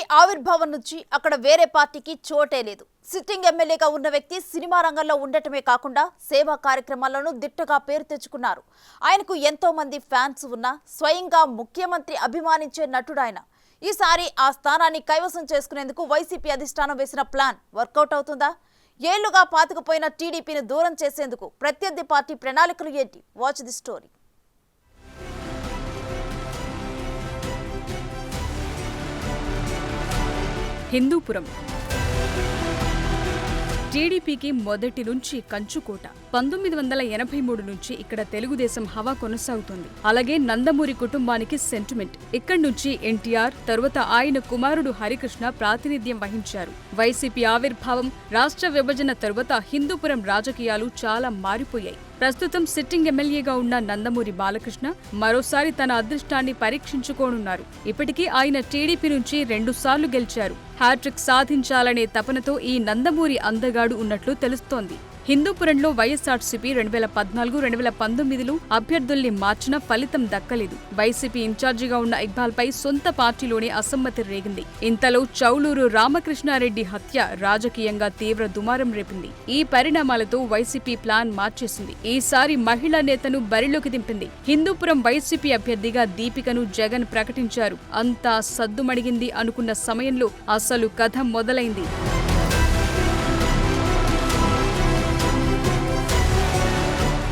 ఆవిర్భావం నుంచి అక్కడ వేరే పార్టీకి చోటే లేదు. సిట్టింగ్ ఎమ్మెల్యేగా ఉన్న వ్యక్తి సినిమా రంగంలో ఉండటమే కాకుండా సేవా కార్యక్రమాలను దిట్టగా పేరు తెచ్చుకున్నారు. ఆయనకు ఎంతో మంది ఫ్యాన్స్ ఉన్నా స్వయంగా ముఖ్యమంత్రి అభిమానించే నటుడు ఆయన. ఈసారి ఆ స్థానాన్ని కైవసం చేసుకునేందుకు వైసీపీ అధిష్టానం వేసిన ప్లాన్ వర్కౌట్ అవుతుందా? ఏళ్లుగా పాతుకుపోయిన టీడీపీని దూరం చేసేందుకు ప్రత్యర్థి పార్టీ ప్రణాళికలు ఏంటి? Watch the story. హిందూపురం టీడీపీకి మొదటి నుంచి కంచుకోట. 1983 నుంచి ఇక్కడ తెలుగుదేశం హవా కొనసాగుతోంది. అలాగే నందమూరి కుటుంబానికి సెంటిమెంట్. ఇక్కడి నుంచి ఎన్టీఆర్, తరువాత ఆయన కుమారుడు హరికృష్ణ ప్రాతినిధ్యం వహించారు. వైసీపీ ఆవిర్భావం, రాష్ట్ర విభజన తరువాత హిందూపురం రాజకీయాలు చాలా మారిపోయాయి. ప్రస్తుతం సిట్టింగ్ ఎమ్మెల్యేగా ఉన్న నందమూరి బాలకృష్ణ మరోసారి తన అదృష్టాన్ని పరీక్షించుకోనున్నారు. ఇప్పటికీ ఆయన టీడీపీ నుంచి 2 సార్లు గెలిచారు. హ్యాట్రిక్ సాధించాలనే తపనతో ఈ నందమూరి అందగాడు ఉన్నట్లు తెలుస్తోంది. హిందూపురంలో వైఎస్ఆర్సీపీ 2014-2019లో అభ్యర్థుల్ని మార్చినా ఫలితం దక్కలేదు. వైసీపీ ఇన్ఛార్జిగా ఉన్న ఇక్బాల్పై సొంత పార్టీలోనే అసమ్మతి రేగింది. ఇంతలో చౌలూరు రామకృష్ణారెడ్డి హత్య రాజకీయంగా తీవ్ర దుమారం రేపింది. ఈ పరిణామాలతో వైసీపీ ప్లాన్ మార్చేసింది. ఈసారి మహిళా నేతను బరిలోకి దింపింది. హిందూపురం వైసీపీ అభ్యర్థిగా దీపికను జగన్ ప్రకటించారు. అంతా సద్దుమణిగింది అనుకున్న సమయంలో అసలు కథ మొదలైంది.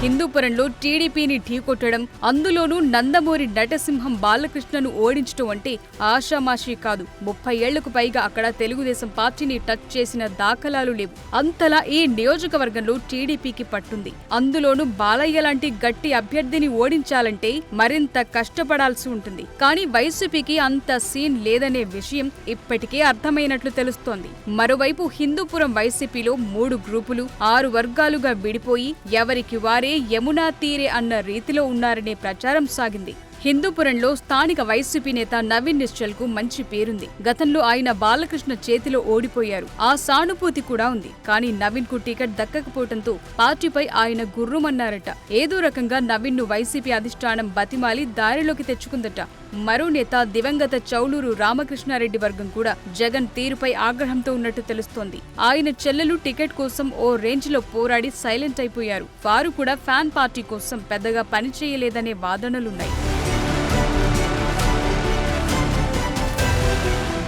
హిందూపురంలో టీడీపీని ఢీకొట్టడం, అందులోనూ నందమూరి నటసింహం బాలకృష్ణను ఓడించడం అంటే ఆషామాషీ కాదు. 30 ఏళ్లకు పైగా అక్కడ తెలుగుదేశం పార్టీని టచ్ చేసిన దాఖలాలు లేవు. అంతలా ఈ నియోజకవర్గంలో టీడీపీకి పట్టుంది. అందులోనూ బాలయ్య లాంటి గట్టి అభ్యర్థిని ఓడించాలంటే మరింత కష్టపడాల్సి ఉంటుంది. కానీ వైసీపీకి అంత సీన్ లేదనే విషయం ఇప్పటికే అర్థమైనట్లు తెలుస్తోంది. మరోవైపు హిందూపురం వైసీపీలో 3 గ్రూపులు 6 వర్గాలుగా విడిపోయి ఎవరికి వారే యమునా తీరే అన్న రీతిలో ఉన్నారనే ప్రచారం సాగింది. హిందూపురంలో స్థానిక వైసీపీ నేత నవీన్ నిశ్చల్ కు మంచి పేరుంది. గతంలో ఆయన బాలకృష్ణ చేతిలో ఓడిపోయారు. ఆ సానుభూతి కూడా ఉంది. కానీ నవీన్ కు టికెట్ దక్కకపోవడంతో పార్టీపై ఆయన గుర్రుమన్నారట. ఏదో రకంగా నవీన్ ను వైసీపీ అధిష్టానం బతిమాలి దారిలోకి తెచ్చుకుందట. మరో నేత దివంగత చౌలూరు రామకృష్ణారెడ్డి వర్గం కూడా జగన్ తీరుపై ఆగ్రహంతో ఉన్నట్టు తెలుస్తోంది. ఆయన చెల్లెలు టికెట్ కోసం ఓ రేంజ్ లో పోరాడి సైలెంట్ అయిపోయారు. వారు కూడా ఫ్యాన్ పార్టీ కోసం పెద్దగా పనిచేయలేదనే వాదనలున్నాయి.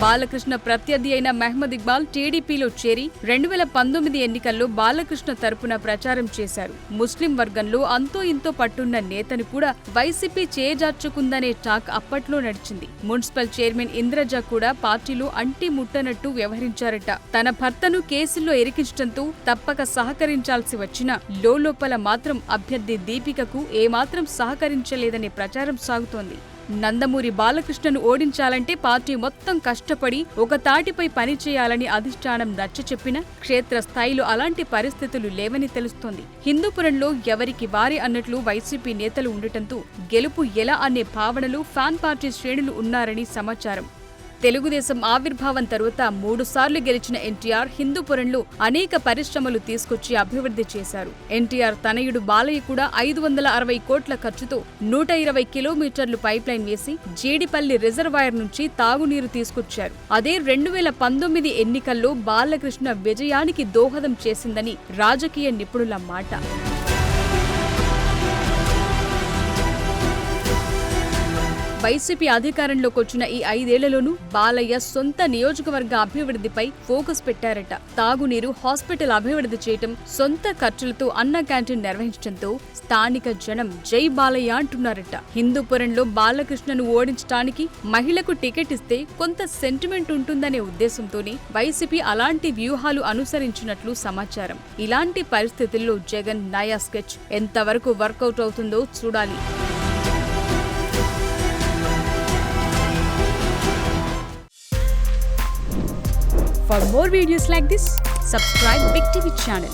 బాలకృష్ణ ప్రత్యర్థి అయిన మహ్మద్ ఇక్బాల్ టీడీపీలో చేరి 2019 ఎన్నికల్లో బాలకృష్ణ తరపున ప్రచారం చేశారు. ముస్లిం వర్గంలో అంతో ఇంతో పట్టున్న నేతను కూడా వైసీపీ చేజార్చుకుందనే టాక్ అప్పట్లో నడిచింది. మున్సిపల్ చైర్మన్ ఇంద్రజ కూడా పార్టీలో అంటి ముట్టనట్టు వ్యవహరించారట. తన భర్తను కేసుల్లో ఇరికించడంతో తప్పక సహకరించాల్సి వచ్చినా లోలోపల మాత్రం అభ్యర్థి దీపికకు ఏమాత్రం సహకరించలేదనే ప్రచారం సాగుతోంది. నందమూరి బాలకృష్ణను ఓడించాలంటే పార్టీ మొత్తం కష్టపడి ఒక తాటిపై పనిచేయాలని అధిష్టానం నచ్చచెప్పినా క్షేత్రస్థాయిలో అలాంటి పరిస్థితులు లేవని తెలుస్తోంది. హిందూపురంలో ఎవరికి వారి అన్నట్లు వైసీపీ నేతలు ఉండటంతో గెలుపు ఎలా అనే భావనలో ఫ్యాన్ పార్టీ శ్రేణులు ఉన్నారని సమాచారం. తెలుగుదేశం ఆవిర్భావం తరువాత 3 సార్లు గెలిచిన ఎన్టీఆర్ హిందూపురంలో అనేక పరిశ్రమలు తీసుకొచ్చి అభివృద్ధి చేశారు. ఎన్టీఆర్ తనయుడు బాలయ్య కూడా 560 కోట్ల ఖర్చుతో 120 కిలోమీటర్లు పైప్లైన్ వేసి జీడిపల్లి రిజర్వాయర్ నుంచి తాగునీరు తీసుకొచ్చారు. అదే 2019 ఎన్నికల్లో బాలకృష్ణ విజయానికి దోహదం చేసిందని రాజకీయ నిపుణుల మాట. వైసీపీ అధికారంలోకి వచ్చిన ఈ 5 ఏళ్లలోనూ బాలయ్య సొంత నియోజకవర్గ అభివృద్ధిపై ఫోకస్ పెట్టారట. తాగునీరు, హాస్పిటల్ అభివృద్ధి చేయటం, సొంత ఖర్చులతో అన్న క్యాంటీన్ నిర్వహించడంతో స్థానిక జనం జై బాలయ్య అంటున్నారట. హిందూపురంలో బాలకృష్ణను ఓడించడానికి మహిళకు టికెట్ ఇస్తే కొంత సెంటిమెంట్ ఉంటుందనే ఉద్దేశంతోనే వైసీపీ అలాంటి వ్యూహాలు అనుసరించినట్లు సమాచారం. ఇలాంటి పరిస్థితుల్లో జగన్ నయా స్కెచ్ ఎంతవరకు వర్కౌట్ అవుతుందో చూడాలి. For more videos like this, subscribe Big TV channel.